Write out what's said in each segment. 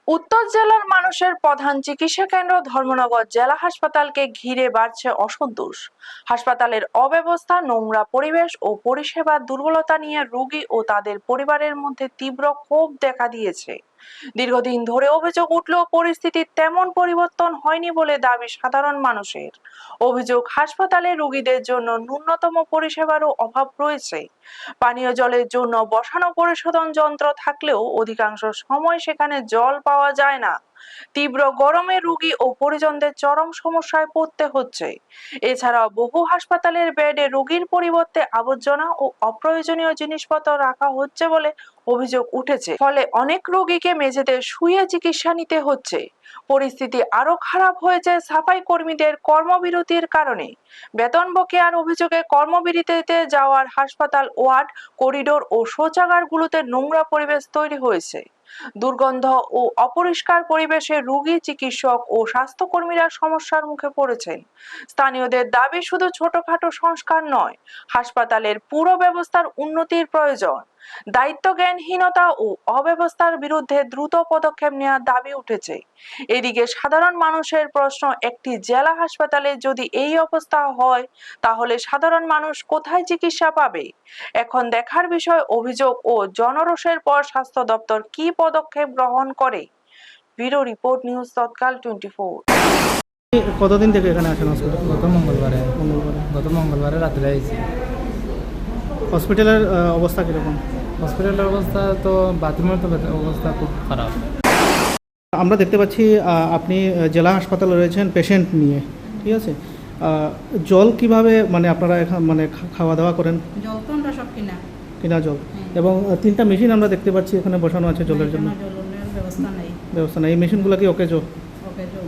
উত্তর জেলার মানুষের প্রধান চিকিৎসা কেন্দ্র ধর্মনগর জেলা হাসপাতালকে ঘিরে বাড়ছে অসন্তোষ। হাসপাতালের অব্যবস্থা, নোংরা পরিবেশ ও পরিষেবার দুর্বলতা নিয়ে রোগী ও তাদের পরিবারের মধ্যে তীব্র ক্ষোভ দেখা দিয়েছে। দীর্ঘদিন ধরে অভিযোগ উঠলেও পরিস্থিতির তেমন পরিবর্তন হয়নি বলে দাবি সাধারণ মানুষের। অভিযোগ, হাসপাতালে রোগীদের জন্য ন্যূনতম পরিষেবারও অভাব রয়েছে। পানীয় জলের জন্য বসানো পরিশোধন যন্ত্র থাকলেও অধিকাংশ সময় সেখানে জল পাওয়া যায় না। তীব্র গরমে রোগী ও পরিজনদের চরম সমস্যায় পড়তে হচ্ছে। এছাড়াও বহু হাসপাতালের বেডে রোগীর পরিবর্তে আবর্জনা ও অপ্রয়োজনীয় জিনিসপত্র রাখা হচ্ছে বলে অভিযোগ উঠেছে। ফলে অনেক রোগীকে মেঝেতে শুয়ে চিকিৎসা নিতে হচ্ছে। পরিস্থিতি আরো খারাপ হয়েছে সাফাই কর্মীদের কর্মবিরতির কারণে। বেতন বকেয়ার অভিযোগে কর্মবিরতিতে যাওয়ার হাসপাতাল ওয়ার্ড, করিডোর ও শৌচাগারগুলোতে নোংরা পরিবেশ তৈরি হয়েছে। দুর্গন্ধ ও অপরিষ্কার পরিবেশে রোগী, চিকিৎসক ও স্বাস্থ্যকর্মীরা সমস্যার মুখে পড়েছেন। স্থানীয়দের দাবি শুধু ছোটখাটো সংস্কার নয়, হাসপাতালের পুরো ব্যবস্থার উন্নতির প্রয়োজন। দায়িত্বজ্ঞানহীনতা ও অব্যবস্থার বিরুদ্ধে দ্রুত পদক্ষেপ নেওয়ার দাবি উঠেছে। এদিকে সাধারণ মানুষের প্রশ্ন, একটি জেলা হাসপাতালে যদি এই অবস্থা হয় তাহলে সাধারণ মানুষ কোথায় চিকিৎসা পাবে? এখন দেখার বিষয় অভিযোগ ও জনরোষের পর স্বাস্থ্য দপ্তর কি পদক্ষেপ গ্রহণ করে। ব্যুরো রিপোর্ট, নিউজ তৎকাল 24। কতদিন থেকে এখানে আসেন হসপিটাল? গত মঙ্গলবারে রাত্রে আইছি। হসপিটালের অবস্থা কীরকম? হসপিটালের অবস্থা তো বাথরুমের তো অবস্থা খুব খারাপ। আমরা দেখতে পাচ্ছি আপনি জেলা হাসপাতালে রয়েছেন পেশেন্ট নিয়ে, ঠিক আছে। জল কিভাবে মানে আপনারা এখানে মানে খাওয়া দাওয়া করেন? জল তো আমরা সব কিনা জল, এবং 3টা মেশিন আমরা দেখতে পাচ্ছি এখানে বসানো আছে জলের জন্য। জলের ব্যবস্থা নেই। ব্যবস্থা নেই। এই মেশিনগুলো কি ওকেজো? ওকে জল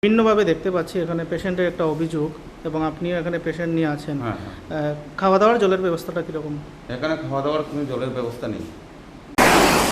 বিভিন্নভাবে দেখতে পাচ্ছি এখানে পেশেন্টের একটা অভিযোগ, এবং আপনিও এখানে পেশেন্ট নিয়ে আছেন। হ্যাঁ। খাওয়া দাওয়ার জলের ব্যবস্থাটা কীরকম? এখানে খাওয়া দাওয়ার কোনো জলের ব্যবস্থা নেই।